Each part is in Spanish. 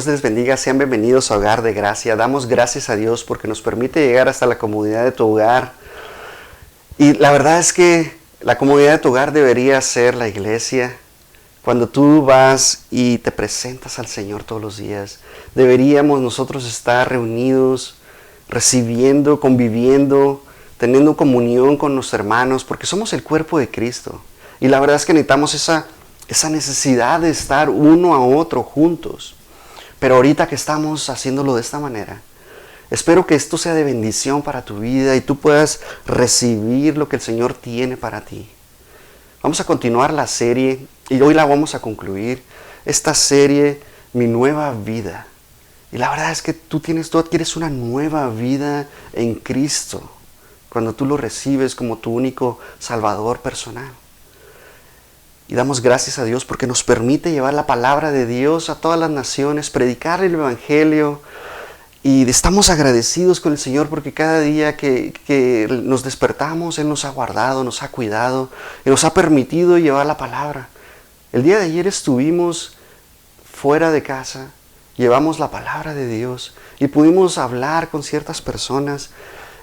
les bendiga, sean bienvenidos a Hogar de Gracia. Damos gracias a Dios porque nos permite llegar hasta la comodidad de tu hogar. Y la verdad es que la comodidad de tu hogar debería ser la iglesia. Cuando tú vas y te presentas al Señor todos los días, deberíamos nosotros estar reunidos, recibiendo, conviviendo, teniendo comunión con los hermanos, porque somos el cuerpo de Cristo. Y la verdad es que necesitamos esa necesidad de estar uno a otro juntos. Pero ahorita que estamos haciéndolo de esta manera, espero que esto sea de bendición para tu vida y tú puedas recibir lo que el Señor tiene para ti. Vamos a continuar la serie y hoy la vamos a concluir. Esta serie, Mi Nueva Vida. Y la verdad es que tú adquieres una nueva vida en Cristo cuando tú lo recibes como tu único Salvador personal. Y damos gracias a Dios porque nos permite llevar la palabra de Dios a todas las naciones, predicar el Evangelio. Y estamos agradecidos con el Señor porque cada día que nos despertamos, Él nos ha guardado, nos ha cuidado y nos ha permitido llevar la palabra. El día de ayer estuvimos fuera de casa, llevamos la palabra de Dios y pudimos hablar con ciertas personas.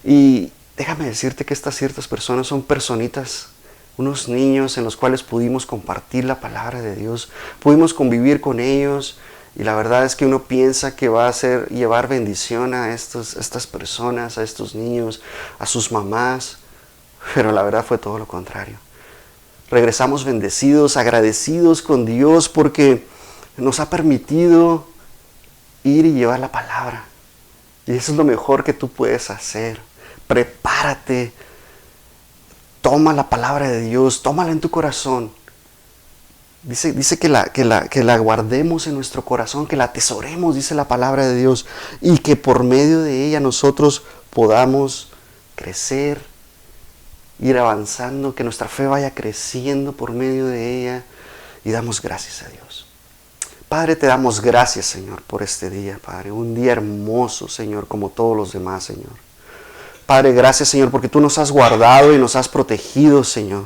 Y déjame decirte que estas ciertas personas son personitas, unos niños en los cuales pudimos compartir la palabra de Dios, pudimos convivir con ellos y la verdad es que uno piensa que va a llevar bendición a estas personas, a estos niños, a sus mamás, pero la verdad fue todo lo contrario. Regresamos bendecidos, agradecidos con Dios porque nos ha permitido ir y llevar la palabra. Y eso es lo mejor que tú puedes hacer. Prepárate. Toma la palabra de Dios, tómala en tu corazón. Dice que la guardemos en nuestro corazón, que la atesoremos, dice la palabra de Dios, y que por medio de ella nosotros podamos crecer, ir avanzando, que nuestra fe vaya creciendo por medio de ella, y damos gracias a Dios. Padre, te damos gracias, Señor, por este día, Padre, un día hermoso, Señor, como todos los demás, Señor. Padre, gracias, Señor, porque tú nos has guardado y nos has protegido, Señor.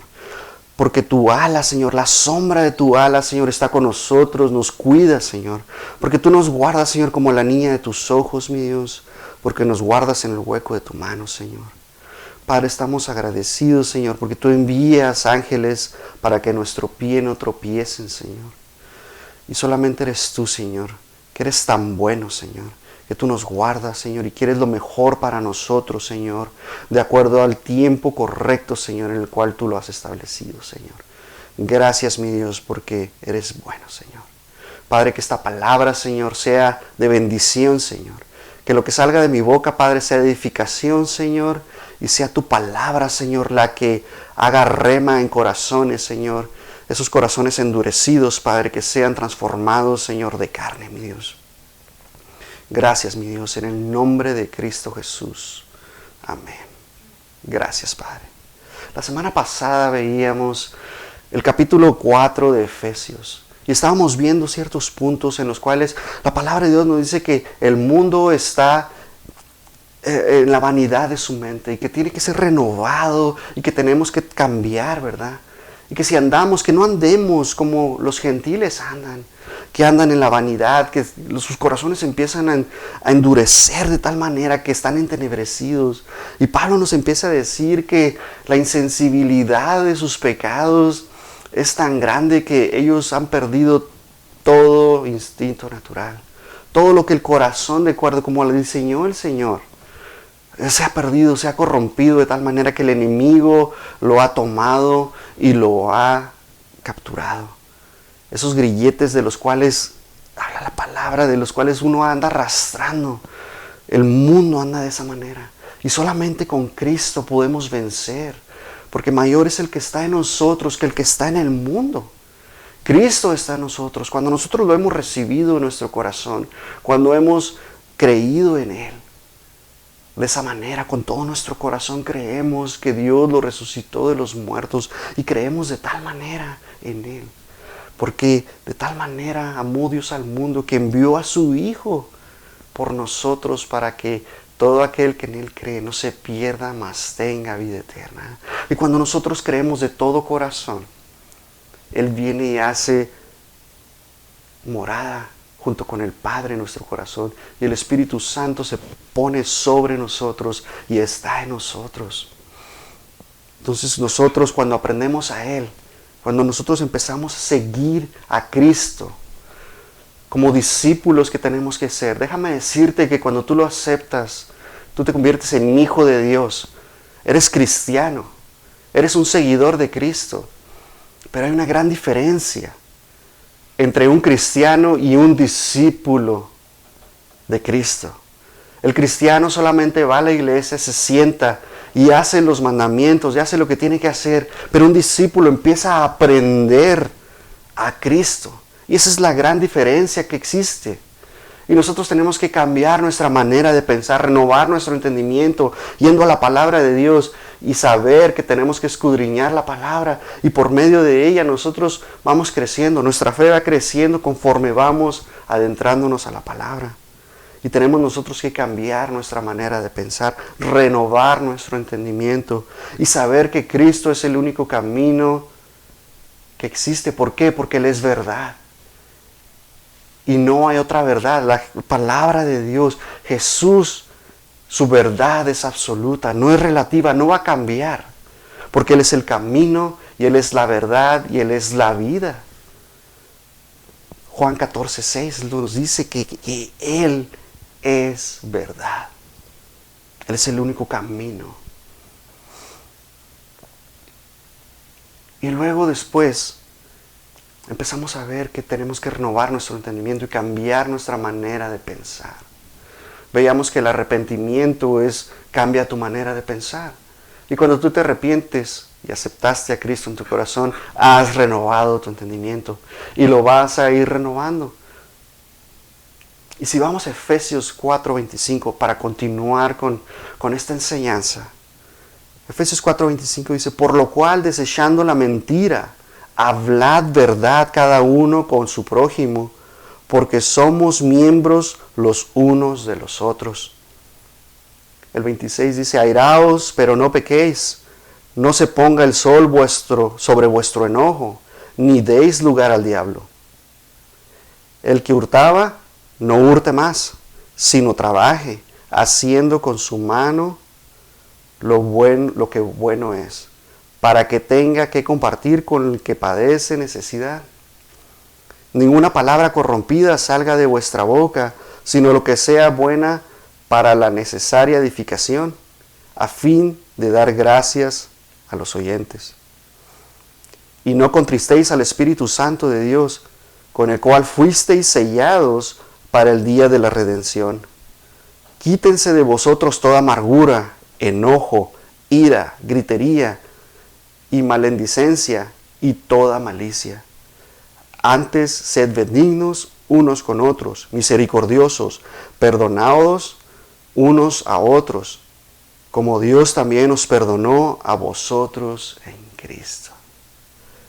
Porque tu ala, Señor, la sombra de tu ala, Señor, está con nosotros, nos cuida, Señor. Porque tú nos guardas, Señor, como la niña de tus ojos, mi Dios. Porque nos guardas en el hueco de tu mano, Señor. Padre, estamos agradecidos, Señor, porque tú envías ángeles para que nuestro pie no tropiecen, Señor. Y solamente eres tú, Señor, que eres tan bueno, Señor, que tú nos guardas, Señor, y quieres lo mejor para nosotros, Señor, de acuerdo al tiempo correcto, Señor, en el cual tú lo has establecido, Señor. Gracias, mi Dios, porque eres bueno, Señor. Padre, que esta palabra, Señor, sea de bendición, Señor. Que lo que salga de mi boca, Padre, sea de edificación, Señor, y sea tu palabra, Señor, la que haga rema en corazones, Señor. Esos corazones endurecidos, Padre, que sean transformados, Señor, de carne, mi Dios. Gracias, mi Dios, en el nombre de Cristo Jesús. Amén. Gracias, Padre. La semana pasada veíamos el capítulo 4 de Efesios y estábamos viendo ciertos puntos en los cuales la palabra de Dios nos dice que el mundo está en la vanidad de su mente y que tiene que ser renovado y que tenemos que cambiar, ¿verdad? Y que si andamos, que no andemos como los gentiles andan, que andan en la vanidad, que sus corazones empiezan a endurecer de tal manera que están entenebrecidos. Y Pablo nos empieza a decir que la insensibilidad de sus pecados es tan grande que ellos han perdido todo instinto natural. Todo lo que el corazón, de acuerdo como lo diseñó el Señor, se ha perdido, se ha corrompido de tal manera que el enemigo lo ha tomado y lo ha capturado. Esos grilletes de los cuales habla la palabra, de los cuales uno anda arrastrando. El mundo anda de esa manera. Y solamente con Cristo podemos vencer. Porque mayor es el que está en nosotros que el que está en el mundo. Cristo está en nosotros. Cuando nosotros lo hemos recibido en nuestro corazón. Cuando hemos creído en Él. De esa manera, con todo nuestro corazón creemos que Dios lo resucitó de los muertos. Y creemos de tal manera en Él. Porque de tal manera amó Dios al mundo que envió a su Hijo por nosotros para que todo aquel que en Él cree no se pierda, mas tenga vida eterna. Y cuando nosotros creemos de todo corazón, Él viene y hace morada junto con el Padre en nuestro corazón. Y el Espíritu Santo se pone sobre nosotros y está en nosotros. Entonces nosotros cuando aprendemos a Él, cuando nosotros empezamos a seguir a Cristo, como discípulos que tenemos que ser, déjame decirte que cuando tú lo aceptas, tú te conviertes en hijo de Dios. Eres cristiano, eres un seguidor de Cristo. Pero hay una gran diferencia entre un cristiano y un discípulo de Cristo. El cristiano solamente va a la iglesia, se sienta y hace los mandamientos, y hace lo que tiene que hacer. Pero un discípulo empieza a aprender a Cristo. Y esa es la gran diferencia que existe. Y nosotros tenemos que cambiar nuestra manera de pensar, renovar nuestro entendimiento, yendo a la palabra de Dios y saber que tenemos que escudriñar la palabra. Y por medio de ella nosotros vamos creciendo, nuestra fe va creciendo conforme vamos adentrándonos a la palabra. Y tenemos nosotros que cambiar nuestra manera de pensar, renovar nuestro entendimiento y saber que Cristo es el único camino que existe. ¿Por qué? Porque Él es verdad. Y no hay otra verdad. La palabra de Dios, Jesús, su verdad es absoluta, no es relativa, no va a cambiar. Porque Él es el camino y Él es la verdad y Él es la vida. Juan 14:6 nos dice que Él es verdad. Él es el único camino. Y luego después empezamos a ver que tenemos que renovar nuestro entendimiento y cambiar nuestra manera de pensar. Veíamos que el arrepentimiento cambia tu manera de pensar. Y cuando tú te arrepientes y aceptaste a Cristo en tu corazón, has renovado tu entendimiento y lo vas a ir renovando. Y si vamos a Efesios 4:25 para continuar con esta enseñanza. Efesios 4:25 dice, por lo cual desechando la mentira, hablad verdad cada uno con su prójimo, porque somos miembros los unos de los otros. El 26 dice, airaos, pero no pequéis, no se ponga el sol sobre vuestro enojo, ni deis lugar al diablo. El que hurtaba, no hurte más, sino trabaje, haciendo con su mano lo que bueno es, para que tenga que compartir con el que padece necesidad. Ninguna palabra corrompida salga de vuestra boca, sino lo que sea buena para la necesaria edificación, a fin de dar gracias a los oyentes. Y no contristéis al Espíritu Santo de Dios, con el cual fuisteis sellados para el día de la redención. Quítense de vosotros toda amargura, enojo, ira, gritería y malendicencia y toda malicia. Antes sed benignos unos con otros, misericordiosos, perdonaos unos a otros, como Dios también os perdonó a vosotros en Cristo.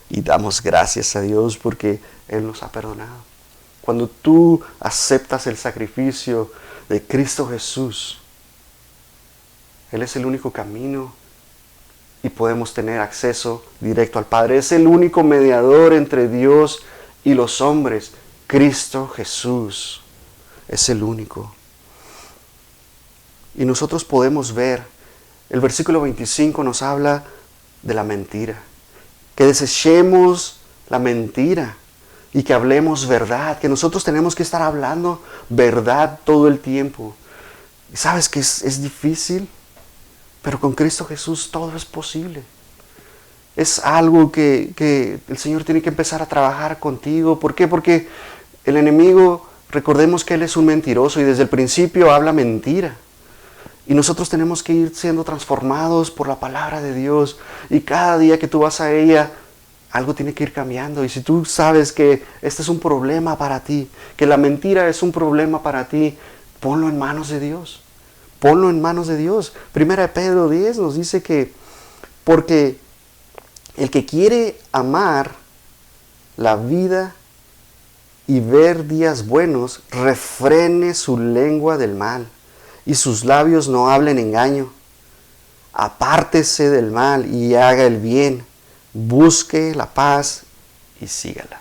Y damos gracias a Dios porque Él nos ha perdonado. Cuando tú aceptas el sacrificio de Cristo Jesús, Él es el único camino y podemos tener acceso directo al Padre. Es el único mediador entre Dios y los hombres. Cristo Jesús es el único. Y nosotros podemos ver, el versículo 25 nos habla de la mentira. Que desechemos la mentira y que hablemos verdad. Que nosotros tenemos que estar hablando verdad todo el tiempo. Y sabes que es difícil, pero con Cristo Jesús todo es posible. Es algo que el Señor tiene que empezar a trabajar contigo. ¿Por qué? Porque el enemigo, recordemos que él es un mentiroso y desde el principio habla mentira. Y nosotros tenemos que ir siendo transformados por la palabra de Dios. Y cada día que tú vas a ella, algo tiene que ir cambiando. Y si tú sabes que este es un problema para ti, que la mentira es un problema para ti, ponlo en manos de Dios. Ponlo en manos de Dios. Primera de Pedro 10 nos dice que porque el que quiere amar la vida y ver días buenos, refrene su lengua del mal y sus labios no hablen engaño. Apártese del mal y haga el bien, busque la paz y sígala.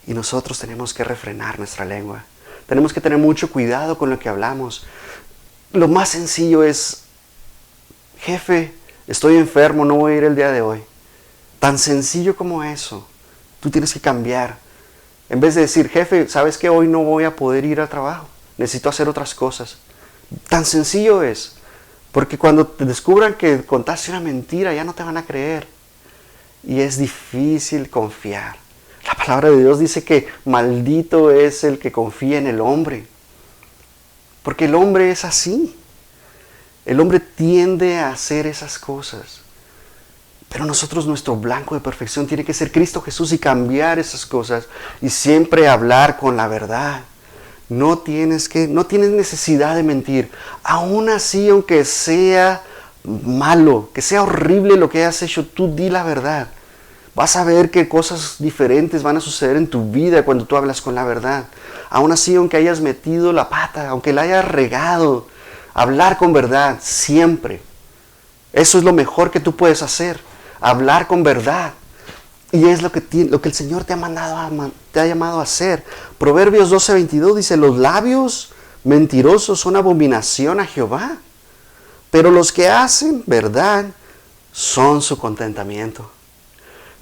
Y nosotros tenemos que refrenar nuestra lengua. Tenemos que tener mucho cuidado con lo que hablamos. Lo más sencillo es, jefe, estoy enfermo, no voy a ir el día de hoy. Tan sencillo como eso. Tú tienes que cambiar. En vez de decir, jefe, ¿sabes qué? Hoy no voy a poder ir al trabajo. Necesito hacer otras cosas. Tan sencillo es. Porque cuando te descubran que contaste una mentira, ya no te van a creer. Y es difícil confiar. La palabra de Dios dice que maldito es el que confía en el hombre. Porque el hombre es así. El hombre tiende a hacer esas cosas. Pero nosotros, nuestro blanco de perfección tiene que ser Cristo Jesús y cambiar esas cosas. Y siempre hablar con la verdad. No tienes necesidad de mentir. Aún así, aunque sea malo, que sea horrible lo que hayas hecho, tú di la verdad. Vas a ver que cosas diferentes van a suceder en tu vida cuando tú hablas con la verdad. Aún así, aunque hayas metido la pata, aunque la hayas regado, hablar con verdad siempre. Eso es lo mejor que tú puedes hacer. Hablar con verdad. Y es lo que el Señor te ha llamado a hacer. Proverbios 12:22 dice, los labios mentirosos son abominación a Jehová, pero los que hacen verdad son su contentamiento.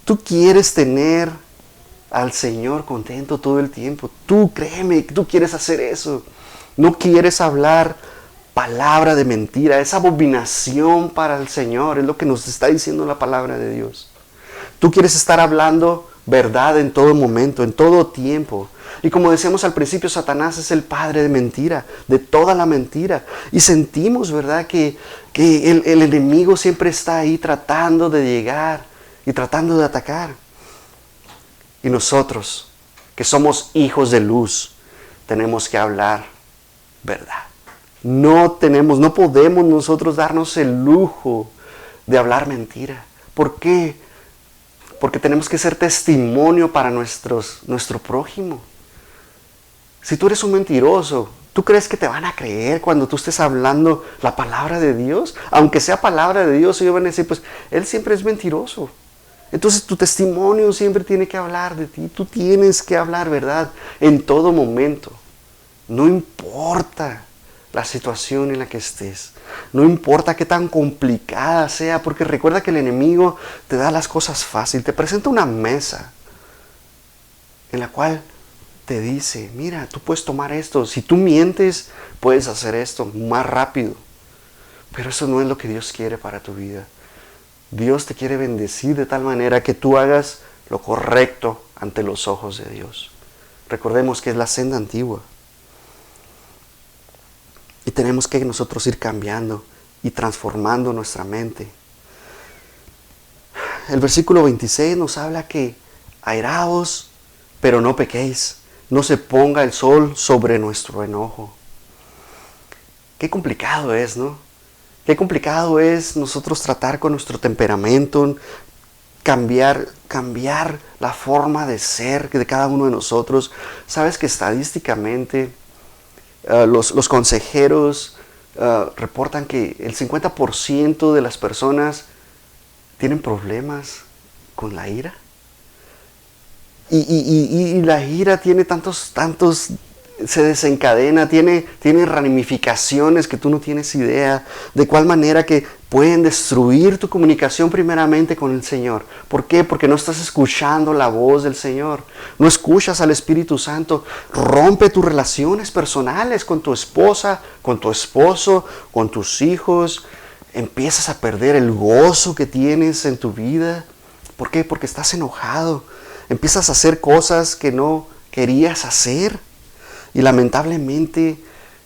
Tú quieres tener al Señor contento todo el tiempo. Tú créeme, tú quieres hacer eso. No quieres hablar palabra de mentira. Es abominación para el Señor. Es lo que nos está diciendo la palabra de Dios. Tú quieres estar hablando verdad en todo momento, en todo tiempo. Y como decíamos al principio, Satanás es el padre de mentira, de toda la mentira. Y sentimos, ¿verdad?, que el enemigo siempre está ahí tratando de llegar y tratando de atacar. Y nosotros, que somos hijos de luz, tenemos que hablar verdad. No podemos nosotros darnos el lujo de hablar mentira. ¿Por qué? Porque tenemos que ser testimonio para nuestro prójimo. Si tú eres un mentiroso, ¿tú crees que te van a creer cuando tú estés hablando la palabra de Dios? Aunque sea palabra de Dios, ellos van a decir, pues, él siempre es mentiroso. Entonces tu testimonio siempre tiene que hablar de ti. Tú tienes que hablar verdad en todo momento. No importa la situación en la que estés. No importa qué tan complicada sea, porque recuerda que el enemigo te da las cosas fácil. Te presenta una mesa en la cual te dice, mira, tú puedes tomar esto. Si tú mientes, puedes hacer esto más rápido. Pero eso no es lo que Dios quiere para tu vida. Dios te quiere bendecir de tal manera que tú hagas lo correcto ante los ojos de Dios. Recordemos que es la senda antigua. Y tenemos que nosotros ir cambiando y transformando nuestra mente. El versículo 26 nos habla que airaos, pero no pequéis. No se ponga el sol sobre nuestro enojo. Qué complicado es, ¿no? Qué complicado es nosotros tratar con nuestro temperamento, cambiar la forma de ser de cada uno de nosotros. Sabes que estadísticamente los consejeros reportan que el 50% de las personas tienen problemas con la ira. Y la ira tiene tantos, se desencadena, tiene ramificaciones que tú no tienes idea, de cuál manera que pueden destruir tu comunicación primeramente con el Señor. ¿Por qué? Porque no estás escuchando la voz del Señor, no escuchas al Espíritu Santo. Rompe tus relaciones personales con tu esposa, con tu esposo, con tus hijos. Empiezas a perder el gozo que tienes en tu vida. ¿Por qué? Porque estás enojado. Empiezas a hacer cosas que no querías hacer. Y lamentablemente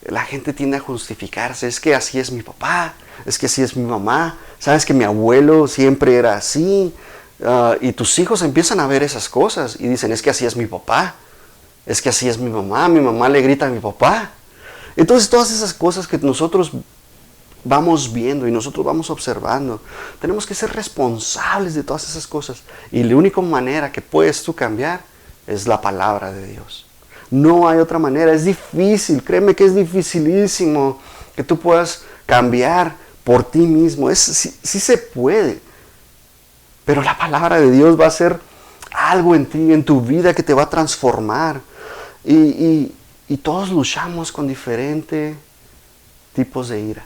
la gente tiende a justificarse. Es que así es mi papá, es que así es mi mamá. Sabes que mi abuelo siempre era así. Y tus hijos empiezan a ver esas cosas y dicen, es que así es mi papá, es que así es mi mamá le grita a mi papá. Entonces todas esas cosas que nosotros vamos viendo y nosotros vamos observando, tenemos que ser responsables de todas esas cosas. Y la única manera que puedes tú cambiar es la palabra de Dios. No hay otra manera. Es difícil, créeme que es dificilísimo que tú puedas cambiar por ti mismo. Sí se puede, pero la palabra de Dios va a ser algo en ti, en tu vida que te va a transformar. Y todos luchamos con diferentes tipos de ira.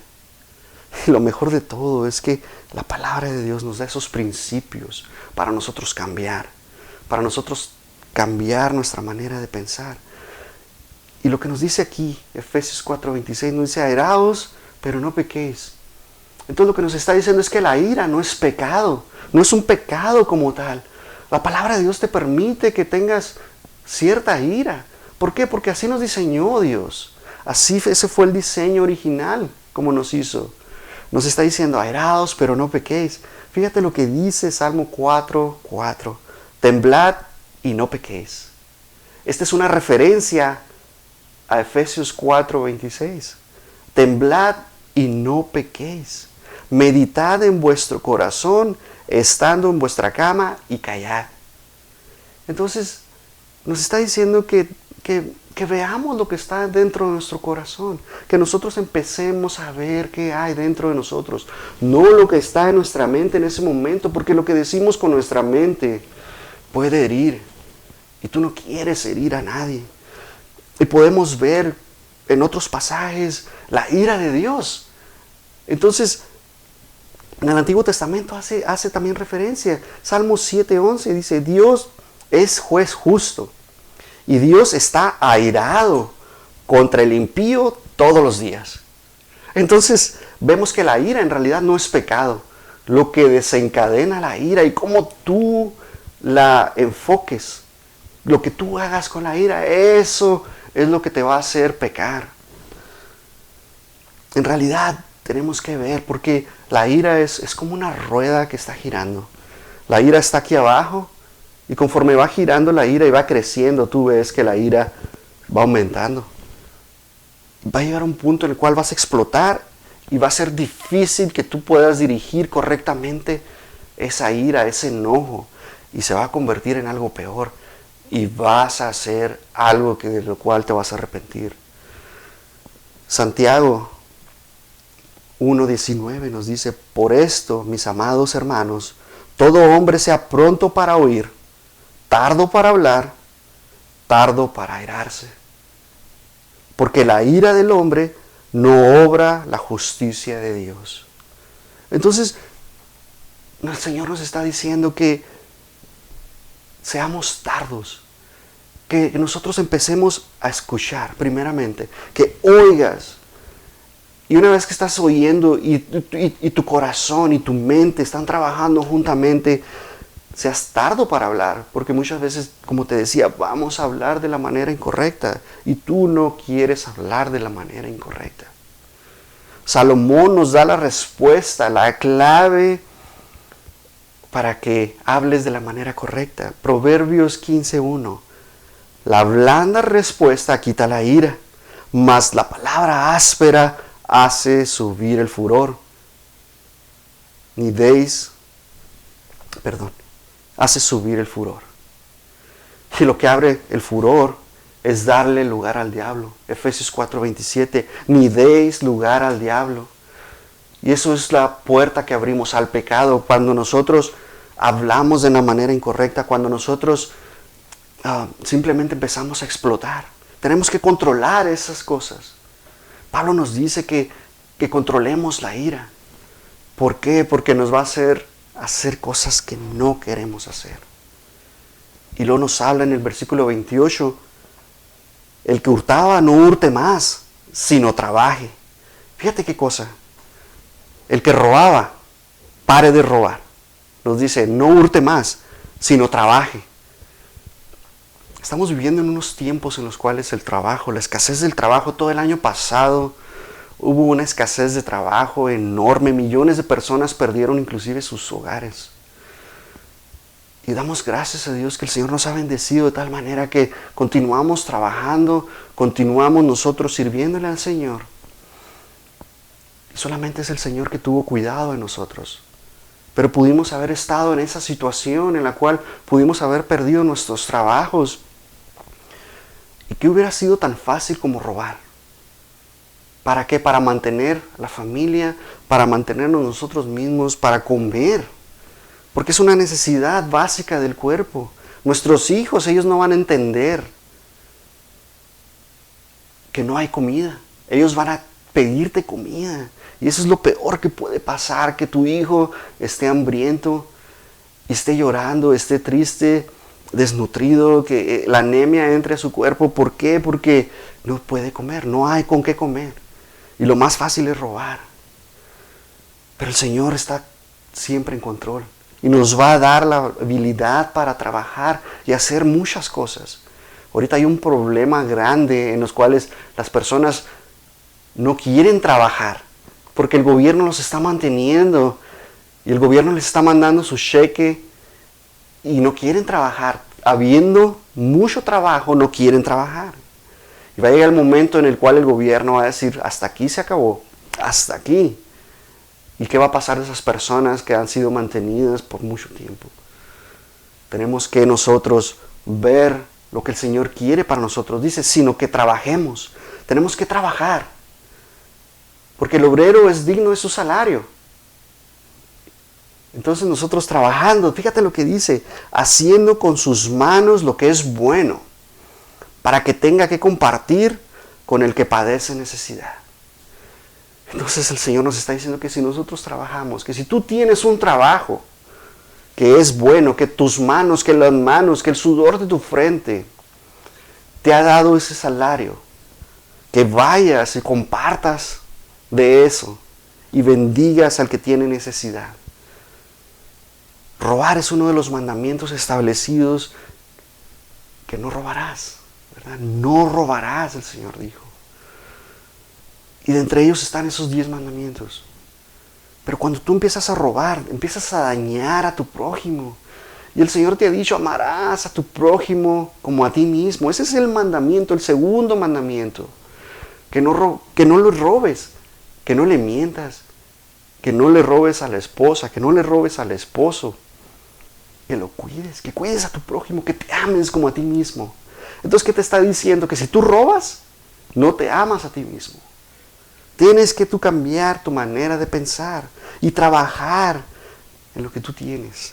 Y lo mejor de todo es que la palabra de Dios nos da esos principios para nosotros cambiar, para nosotros cambiar nuestra manera de pensar. Y lo que nos dice aquí, Efesios 4:26, nos dice, airaos, pero no pequéis. Entonces lo que nos está diciendo es que la ira no es pecado, no es un pecado como tal. La palabra de Dios te permite que tengas cierta ira. ¿Por qué? Porque así nos diseñó Dios. Ese fue el diseño original, como nos hizo. Nos está diciendo, airaos, pero no pequéis. Fíjate lo que dice Salmo 4:4. Temblad y no pequéis. Esta es una referencia a Efesios 4:26. Temblad y no pequéis. Meditad en vuestro corazón, estando en vuestra cama, y callad. Entonces, nos está diciendo que veamos lo que está dentro de nuestro corazón, que nosotros empecemos a ver qué hay dentro de nosotros, no lo que está en nuestra mente en ese momento, porque lo que decimos con nuestra mente puede herir, y tú no quieres herir a nadie. Y podemos ver en otros pasajes la ira de Dios. Entonces, en el Antiguo Testamento hace también referencia. Salmo 7:11 dice, Dios es juez justo. Y Dios está airado contra el impío todos los días. Entonces vemos que la ira en realidad no es pecado. Lo que desencadena la ira y cómo tú la enfoques, lo que tú hagas con la ira, eso es lo que te va a hacer pecar. En realidad tenemos que ver, porque la ira es como una rueda que está girando. La ira está aquí abajo. Y conforme va girando la ira y va creciendo, tú ves que la ira va aumentando. Va a llegar a un punto en el cual vas a explotar y va a ser difícil que tú puedas dirigir correctamente esa ira, ese enojo. Y se va a convertir en algo peor. Y vas a hacer algo de lo cual te vas a arrepentir. Santiago 1:19 nos dice, por esto, mis amados hermanos, todo hombre sea pronto para oír, tardo para hablar, tardo para airarse. Porque la ira del hombre no obra la justicia de Dios. Entonces, el Señor nos está diciendo que seamos tardos. Que nosotros empecemos a escuchar primeramente. Que oigas. Y una vez que estás oyendo y tu corazón y tu mente están trabajando juntamente, seas tardo para hablar, porque muchas veces, como te decía, vamos a hablar de la manera incorrecta y tú no quieres hablar de la manera incorrecta. Salomón nos da la respuesta, la clave para que hables de la manera correcta. Proverbios 15:1. La blanda respuesta quita la ira, mas la palabra áspera hace subir el furor. Hace subir el furor. Y lo que abre el furor es darle lugar al diablo. Efesios 4:27, ni deis lugar al diablo. Y eso es la puerta que abrimos al pecado. Cuando nosotros hablamos de una manera incorrecta, cuando nosotros simplemente empezamos a explotar. Tenemos que controlar esas cosas. Pablo nos dice que controlemos la ira. ¿Por qué? Porque nos va a hacer cosas que no queremos hacer. Y luego nos habla en el versículo 28, el que hurtaba no hurte más, sino trabaje. Fíjate qué cosa. El que robaba, pare de robar. Nos dice, no hurte más, sino trabaje. Estamos viviendo en unos tiempos en los cuales el trabajo, la escasez del trabajo, todo el año pasado hubo una escasez de trabajo enorme. Millones de personas perdieron inclusive sus hogares. Y damos gracias a Dios que el Señor nos ha bendecido de tal manera que continuamos trabajando, continuamos nosotros sirviéndole al Señor. Y solamente es el Señor que tuvo cuidado de nosotros. Pero pudimos haber estado en esa situación en la cual pudimos haber perdido nuestros trabajos. ¿Y qué hubiera sido tan fácil como robar? ¿Para qué? Para mantener la familia, para mantenernos nosotros mismos, para comer. Porque es una necesidad básica del cuerpo. Nuestros hijos, ellos no van a entender que no hay comida. Ellos van a pedirte comida. Y eso es lo peor que puede pasar, que tu hijo esté hambriento, esté llorando, esté triste, desnutrido, que la anemia entre a su cuerpo. ¿Por qué? Porque no puede comer, no hay con qué comer. Y lo más fácil es robar. Pero el Señor está siempre en control y nos va a dar la habilidad para trabajar y hacer muchas cosas. Ahorita hay un problema grande en los cuales las personas no quieren trabajar porque el gobierno los está manteniendo y el gobierno les está mandando su cheque y no quieren trabajar. Habiendo mucho trabajo, no quieren trabajar. Y va a llegar el momento en el cual el gobierno va a decir, hasta aquí se acabó, hasta aquí. ¿Y qué va a pasar de esas personas que han sido mantenidas por mucho tiempo? Tenemos que nosotros ver lo que el Señor quiere para nosotros. Dice, sino que trabajemos. Tenemos que trabajar. Porque el obrero es digno de su salario. Entonces nosotros trabajando, fíjate lo que dice, haciendo con sus manos lo que es bueno, para que tenga que compartir con el que padece necesidad. Entonces el Señor nos está diciendo que si nosotros trabajamos, que si tú tienes un trabajo que es bueno, que tus manos, que las manos, que el sudor de tu frente te ha dado ese salario, que vayas y compartas de eso y bendigas al que tiene necesidad. Robar es uno de los mandamientos establecidos, que no robarás, ¿verdad? No robarás, el Señor dijo. Y de entre ellos están esos 10 mandamientos. Pero cuando tú empiezas a robar, empiezas a dañar a tu prójimo. Y el Señor te ha dicho, amarás a tu prójimo como a ti mismo. Ese es el mandamiento, el segundo mandamiento. Que no le robes, que no le mientas, que no le robes a la esposa, que no le robes al esposo. Que lo cuides, que cuides a tu prójimo, que te ames como a ti mismo. Entonces, ¿qué te está diciendo? Que si tú robas, no te amas a ti mismo. Tienes que tú cambiar tu manera de pensar y trabajar en lo que tú tienes.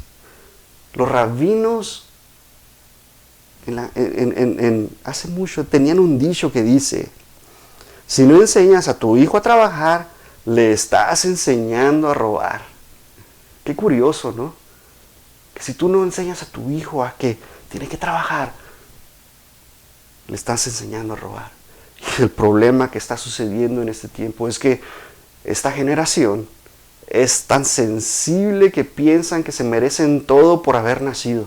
Los rabinos hace mucho tenían un dicho que dice, si no enseñas a tu hijo a trabajar, le estás enseñando a robar. Qué curioso, ¿no? Que si tú no enseñas a tu hijo a que tiene que trabajar, le estás enseñando a robar. Y el problema que está sucediendo en este tiempo es que esta generación es tan sensible que piensan que se merecen todo por haber nacido.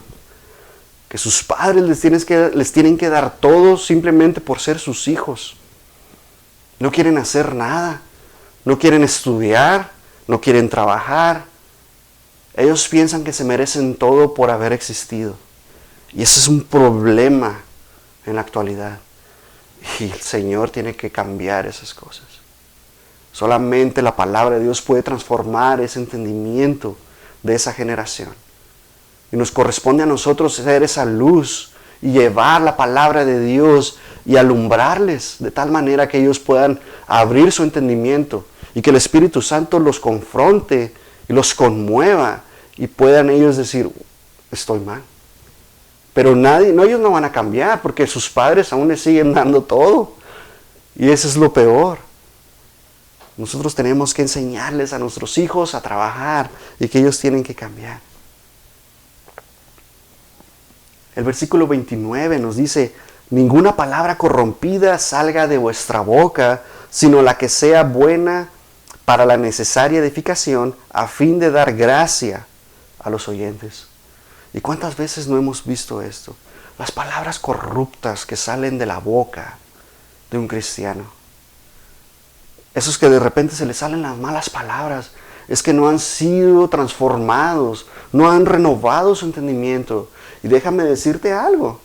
Que sus padres les tienen que dar todo simplemente por ser sus hijos. No quieren hacer nada. No quieren estudiar. No quieren trabajar. Ellos piensan que se merecen todo por haber existido. Y ese es un problema en la actualidad. Y el Señor tiene que cambiar esas cosas. Solamente la palabra de Dios puede transformar ese entendimiento de esa generación. Y nos corresponde a nosotros ser esa luz y llevar la palabra de Dios y alumbrarles de tal manera que ellos puedan abrir su entendimiento y que el Espíritu Santo los confronte y los conmueva y puedan ellos decir, estoy mal. Pero ellos no van a cambiar porque sus padres aún les siguen dando todo. Y eso es lo peor. Nosotros tenemos que enseñarles a nuestros hijos a trabajar y que ellos tienen que cambiar. El versículo 29 nos dice, ninguna palabra corrompida salga de vuestra boca, sino la que sea buena para la necesaria edificación, a fin de dar gracia a los oyentes. ¿Y cuántas veces no hemos visto esto? Las palabras corruptas que salen de la boca de un cristiano. Esos que de repente se les salen las malas palabras, es que no han sido transformados, no han renovado su entendimiento. Y déjame decirte algo.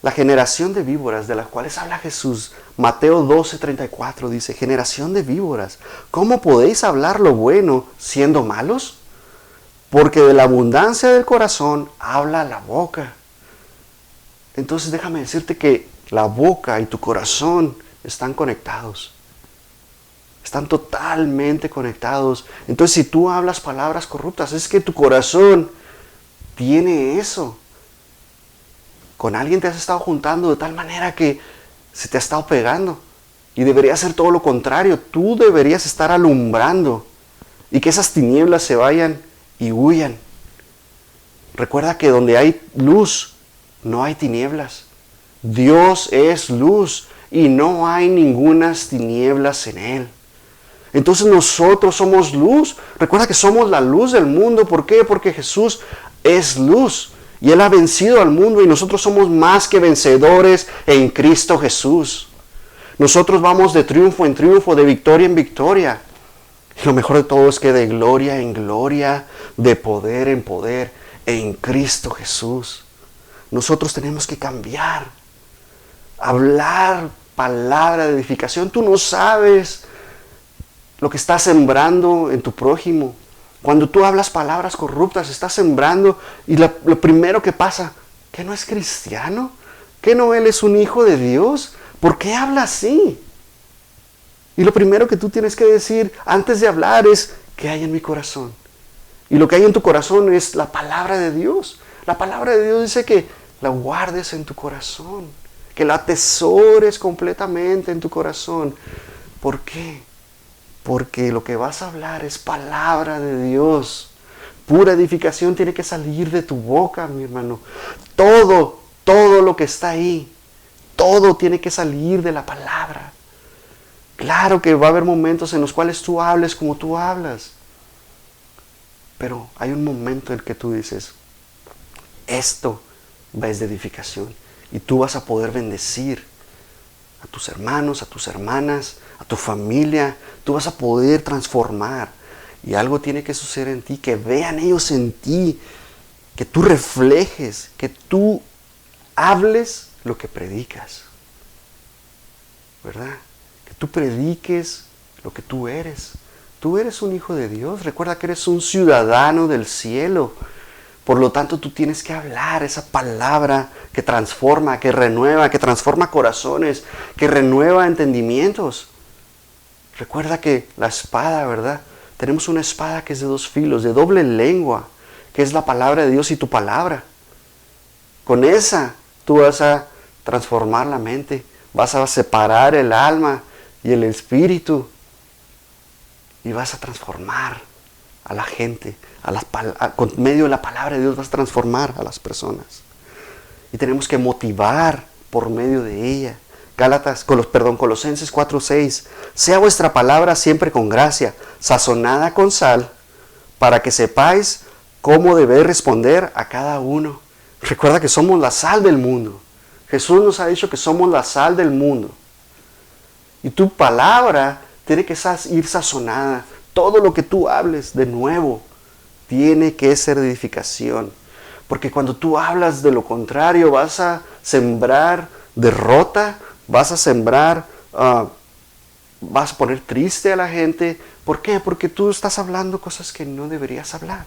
La generación de víboras de las cuales habla Jesús, Mateo 12:34 dice, generación de víboras, ¿cómo podéis hablar lo bueno siendo malos? Porque de la abundancia del corazón habla la boca. Entonces déjame decirte que la boca y tu corazón están conectados. Están totalmente conectados. Entonces si tú hablas palabras corruptas, es que tu corazón tiene eso. Con alguien te has estado juntando de tal manera que se te ha estado pegando. Y debería ser todo lo contrario. Tú deberías estar alumbrando y que esas tinieblas se vayan y huyan. Recuerda que donde hay luz, no hay tinieblas. Dios es luz y no hay ningunas tinieblas en Él. Entonces nosotros somos luz. Recuerda que somos la luz del mundo. ¿Por qué? Porque Jesús es luz. Y Él ha vencido al mundo y nosotros somos más que vencedores en Cristo Jesús. Nosotros vamos de triunfo en triunfo, de victoria en victoria. Y lo mejor de todo es que de gloria en gloria, de poder en poder, en Cristo Jesús. Nosotros tenemos que cambiar. Hablar palabra de edificación. Tú no sabes lo que estás sembrando en tu prójimo. Cuando tú hablas palabras corruptas, estás sembrando y lo primero que pasa, ¿que no es cristiano? ¿Que no él es un hijo de Dios? ¿Por qué habla así? Y lo primero que tú tienes que decir antes de hablar es, ¿qué hay en mi corazón? Y lo que hay en tu corazón es la palabra de Dios. La palabra de Dios dice que la guardes en tu corazón, que la atesores completamente en tu corazón. ¿Por qué? Porque lo que vas a hablar es palabra de Dios. Pura edificación tiene que salir de tu boca, mi hermano. Todo lo que está ahí, todo tiene que salir de la palabra. Claro que va a haber momentos en los cuales tú hables como tú hablas. Pero hay un momento en que tú dices, esto es de edificación. Y tú vas a poder bendecir a tus hermanos, a tus hermanas, a tu familia. Tú vas a poder transformar. Y algo tiene que suceder en ti, que vean ellos en ti, que tú reflejes, que tú hables lo que predicas. ¿Verdad? Que tú prediques lo que tú eres. Tú eres un hijo de Dios. Recuerda que eres un ciudadano del cielo. Por lo tanto, tú tienes que hablar esa palabra que transforma, que renueva, que transforma corazones, que renueva entendimientos. Recuerda que la espada, ¿verdad? Tenemos una espada que es de 2 filos, de doble lengua, que es la palabra de Dios y tu palabra. Con esa tú vas a transformar la mente, vas a separar el alma y el espíritu y vas a transformar a la gente. Con medio de la palabra de Dios vas a transformar a las personas. Y tenemos que motivar por medio de ella. Colosenses 4:6. Sea vuestra palabra siempre con gracia, sazonada con sal, para que sepáis cómo debéis responder a cada uno. Recuerda que somos la sal del mundo. Jesús nos ha dicho que somos la sal del mundo. Y tu palabra tiene que ir sazonada. Todo lo que tú hables de nuevo tiene que ser de edificación. Porque cuando tú hablas de lo contrario, vas a sembrar derrota, vas a sembrar, vas a poner triste a la gente. ¿Por qué? Porque tú estás hablando cosas que no deberías hablar.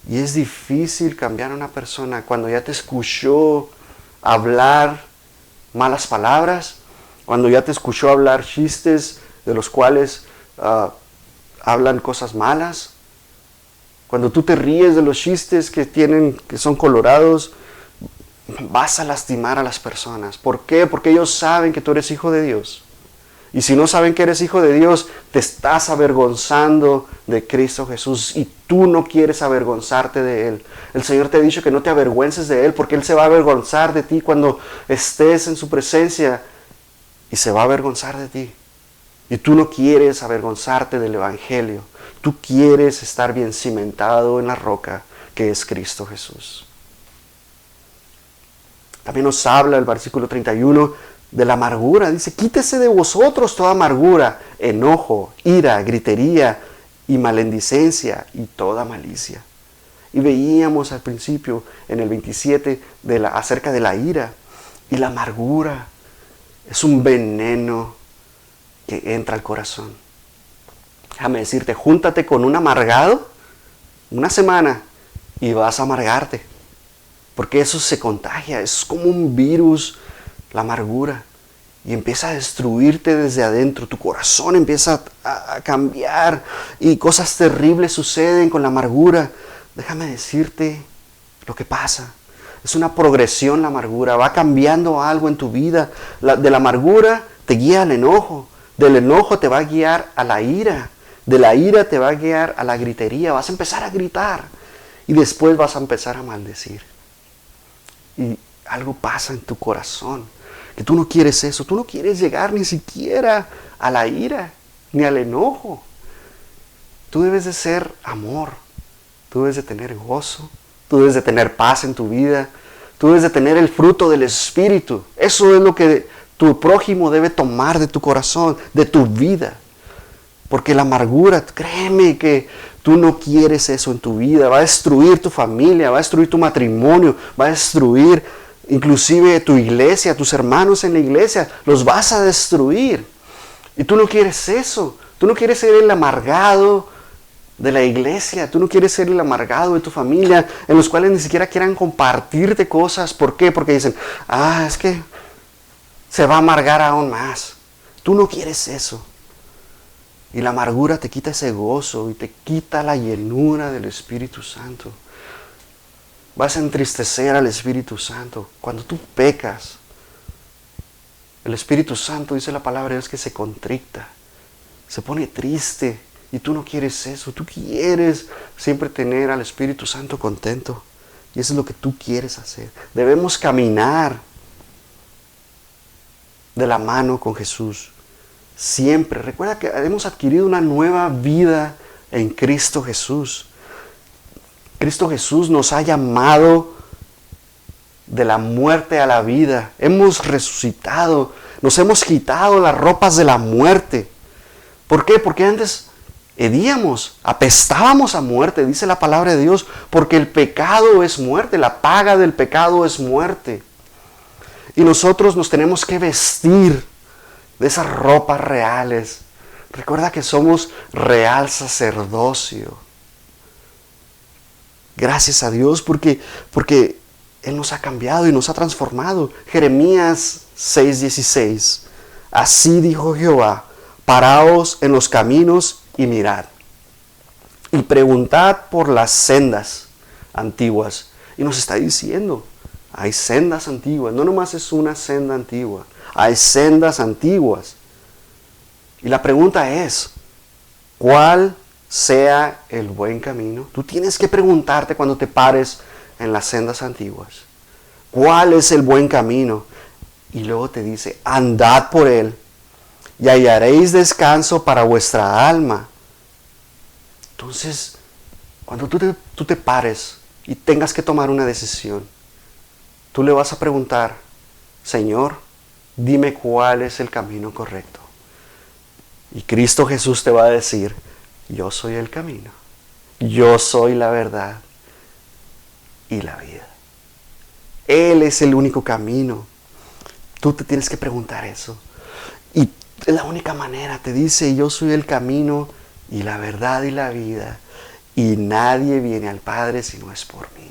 Y es difícil cambiar a una persona cuando ya te escuchó hablar malas palabras, cuando ya te escuchó hablar chistes de los cuales hablan cosas malas. Cuando tú te ríes de los chistes que son colorados, vas a lastimar a las personas. ¿Por qué? Porque ellos saben que tú eres hijo de Dios. Y si no saben que eres hijo de Dios, te estás avergonzando de Cristo Jesús y tú no quieres avergonzarte de Él. El Señor te ha dicho que no te avergüences de Él porque Él se va a avergonzar de ti cuando estés en su presencia y se va a avergonzar de ti. Y tú no quieres avergonzarte del Evangelio. Tú quieres estar bien cimentado en la roca que es Cristo Jesús. También nos habla el versículo 31 de la amargura. Dice, quítese de vosotros toda amargura, enojo, ira, gritería y malendicencia y toda malicia. Y veíamos al principio en el 27 acerca de la ira y la amargura. Es un veneno que entra al corazón. Déjame decirte, júntate con un amargado una semana y vas a amargarte. Porque eso se contagia, es como un virus, la amargura. Y empieza a destruirte desde adentro, tu corazón empieza a cambiar y cosas terribles suceden con la amargura. déjame decirte lo que pasa. Es una progresión la amargura, va cambiando algo en tu vida. De la amargura te guía al enojo, del enojo te va a guiar a la ira, de la ira te va a guiar a la gritería, vas a empezar a gritar y después vas a empezar a maldecir. Y algo pasa en tu corazón, que tú no quieres eso, tú no quieres llegar ni siquiera a la ira, ni al enojo. Tú debes de ser amor, tú debes de tener gozo, tú debes de tener paz en tu vida, tú debes de tener el fruto del Espíritu. Eso es lo que tu prójimo debe tomar de tu corazón, de tu vida. Porque la amargura, créeme que tú no quieres eso en tu vida, va a destruir tu familia, va a destruir tu matrimonio, va a destruir inclusive tu iglesia, tus hermanos en la iglesia, los vas a destruir. Y tú no quieres eso, tú no quieres ser el amargado de la iglesia, tú no quieres ser el amargado de tu familia, en los cuales ni siquiera quieran compartirte cosas. ¿Por qué? Porque dicen, es que se va a amargar aún más. Tú no quieres eso. Y la amargura te quita ese gozo y te quita la llenura del Espíritu Santo. Vas a entristecer al Espíritu Santo. Cuando tú pecas, el Espíritu Santo, dice la palabra de Dios, que se contricta, se pone triste. Y tú no quieres eso, tú quieres siempre tener al Espíritu Santo contento. Y eso es lo que tú quieres hacer. Debemos caminar de la mano con Jesús. Siempre. Recuerda que hemos adquirido una nueva vida en Cristo Jesús. Cristo Jesús nos ha llamado de la muerte a la vida. Hemos resucitado. Nos hemos quitado las ropas de la muerte. ¿Por qué? Porque antes hedíamos, apestábamos a muerte, dice la palabra de Dios, porque el pecado es muerte, la paga del pecado es muerte. Y nosotros nos tenemos que vestir de esas ropas reales. Recuerda que somos real sacerdocio. Gracias a Dios porque Él nos ha cambiado y nos ha transformado. Jeremías 6:16. Así dijo Jehová, paraos en los caminos y mirad, y preguntad por las sendas antiguas. Y nos está diciendo, hay sendas antiguas, no nomás es una senda antigua, hay sendas antiguas. Y la pregunta es, ¿cuál sea el buen camino? Tú tienes que preguntarte cuando te pares en las sendas antiguas, ¿cuál es el buen camino? Y luego te dice, andad por él, y hallaréis descanso para vuestra alma. Entonces, cuando tú te pares y tengas que tomar una decisión, tú le vas a preguntar, Señor, dime cuál es el camino correcto. Y Cristo Jesús te va a decir, yo soy el camino, yo soy la verdad y la vida. Él es el único camino. Tú te tienes que preguntar eso. Y es la única manera, te dice, yo soy el camino y la verdad y la vida, y nadie viene al Padre si no es por mí.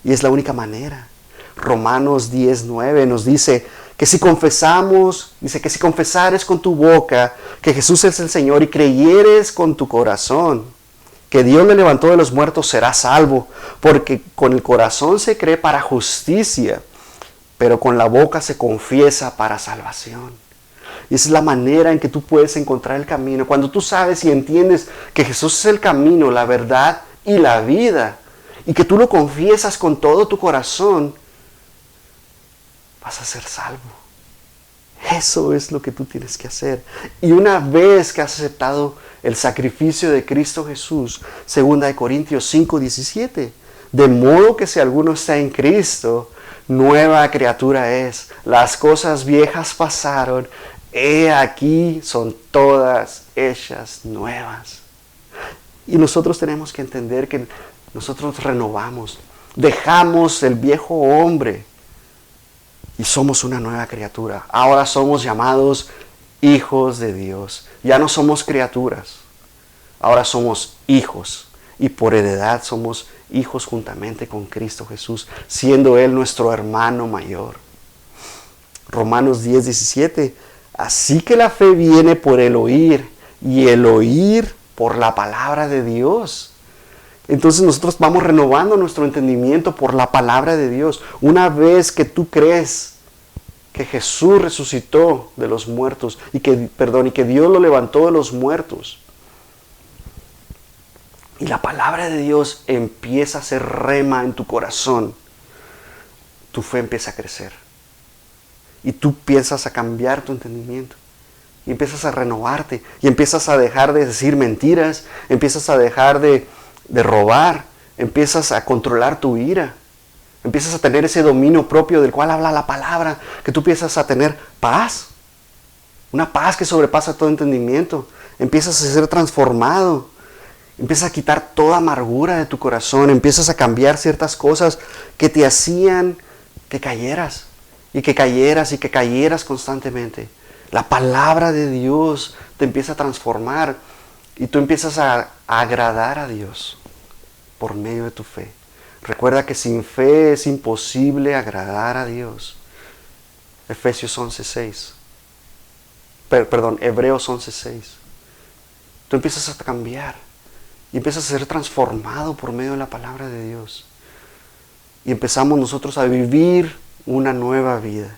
Y es la única manera. Romanos 10:9 nos dice que si confesares con tu boca que Jesús es el Señor y creyeres con tu corazón que Dios le levantó de los muertos, serás salvo, porque con el corazón se cree para justicia, pero con la boca se confiesa para salvación. Y esa es la manera en que tú puedes encontrar el camino. Cuando tú sabes y entiendes que Jesús es el camino, la verdad y la vida, y que tú lo confiesas con todo tu corazón, vas a ser salvo. Eso es lo que tú tienes que hacer. Y una vez que has aceptado el sacrificio de Cristo Jesús, 2 Corintios 5:17, de modo que si alguno está en Cristo, nueva criatura es. Las cosas viejas pasaron, he aquí son todas hechas nuevas. Y nosotros tenemos que entender que nosotros renovamos, dejamos el viejo hombre y somos una nueva criatura. Ahora somos llamados hijos de Dios. Ya no somos criaturas, ahora somos hijos. Y por heredad somos hijos juntamente con Cristo Jesús, siendo Él nuestro hermano mayor. Romanos 10:17. Así que la fe viene por el oír, y el oír por la palabra de Dios. Entonces nosotros vamos renovando nuestro entendimiento por la palabra de Dios. Una vez que tú crees que Jesús resucitó de los muertos y que Dios lo levantó de los muertos, y la palabra de Dios empieza a ser rema en tu corazón, tu fe empieza a crecer. Y tú empiezas a cambiar tu entendimiento. Y empiezas a renovarte. Y empiezas a dejar de decir mentiras. Empiezas a dejar de robar. Empiezas a controlar tu ira. Empiezas a tener ese dominio propio del cual habla la palabra. Que tú empiezas a tener paz. Una paz que sobrepasa todo entendimiento. Empiezas a ser transformado. Empiezas a quitar toda amargura de tu corazón. Empiezas a cambiar ciertas cosas que te hacían que cayeras. Y que cayeras constantemente. La palabra de Dios te empieza a transformar. Y tú empiezas a agradar a Dios por medio de tu fe. Recuerda que sin fe es imposible agradar a Dios. Efesios 11:6. Hebreos 11:6. Tú empiezas a cambiar. Y empiezas a ser transformado por medio de la palabra de Dios. Y empezamos nosotros a vivir una nueva vida.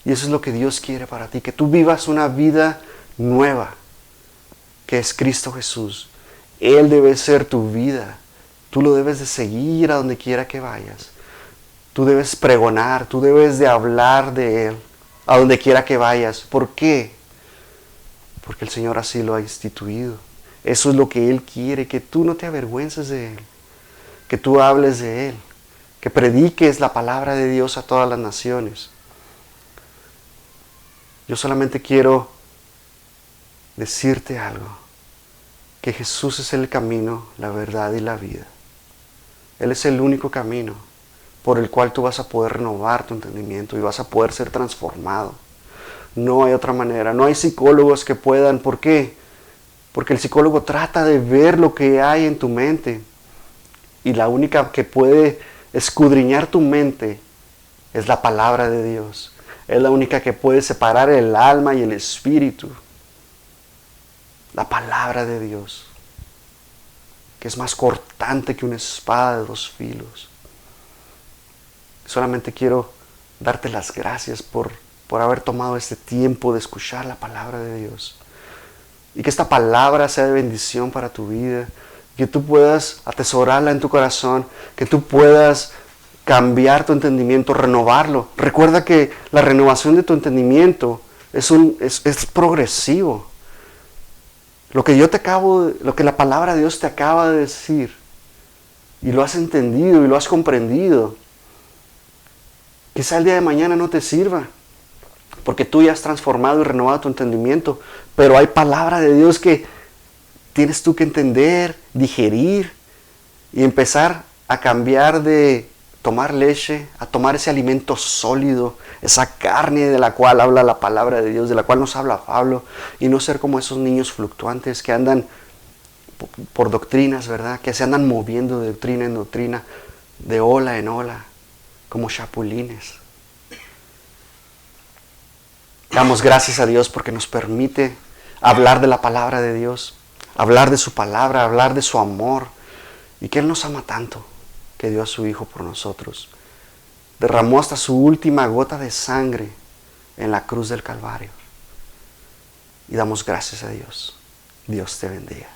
Y eso es lo que Dios quiere para ti. Que tú vivas una vida nueva. Que es Cristo Jesús. Él debe ser tu vida. Tú lo debes de seguir a donde quiera que vayas. Tú debes pregonar. Tú debes de hablar de Él. A donde quiera que vayas. ¿Por qué? Porque el Señor así lo ha instituido. Eso es lo que Él quiere, que tú no te avergüences de Él, que tú hables de Él, que prediques la palabra de Dios a todas las naciones. Yo solamente quiero decirte algo, que Jesús es el camino, la verdad y la vida. Él es el único camino por el cual tú vas a poder renovar tu entendimiento y vas a poder ser transformado. No hay otra manera, no hay psicólogos que puedan. ¿Por qué? Porque el psicólogo trata de ver lo que hay en tu mente. Y la única que puede escudriñar tu mente es la palabra de Dios. Es la única que puede separar el alma y el espíritu. La palabra de Dios. Que es más cortante que una espada de 2 filos. Solamente quiero darte las gracias por haber tomado este tiempo de escuchar la palabra de Dios. Y que esta palabra sea de bendición para tu vida. Que tú puedas atesorarla en tu corazón. Que tú puedas cambiar tu entendimiento, renovarlo. Recuerda que la renovación de tu entendimiento es progresivo. Lo que la palabra de Dios te acaba de decir, y lo has entendido y lo has comprendido, quizá el día de mañana no te sirva. Porque tú ya has transformado y renovado tu entendimiento. Pero hay palabra de Dios que tienes tú que entender, digerir y empezar a cambiar de tomar leche a tomar ese alimento sólido, esa carne de la cual habla la palabra de Dios, de la cual nos habla Pablo, y no ser como esos niños fluctuantes que andan por doctrinas, ¿verdad? Que se andan moviendo de doctrina en doctrina, de ola en ola, como chapulines. Damos gracias a Dios porque nos permite hablar de la palabra de Dios, hablar de su palabra, hablar de su amor, y que Él nos ama tanto, que dio a su Hijo por nosotros. Derramó hasta su última gota de sangre en la cruz del Calvario. Y damos gracias a Dios. Dios te bendiga.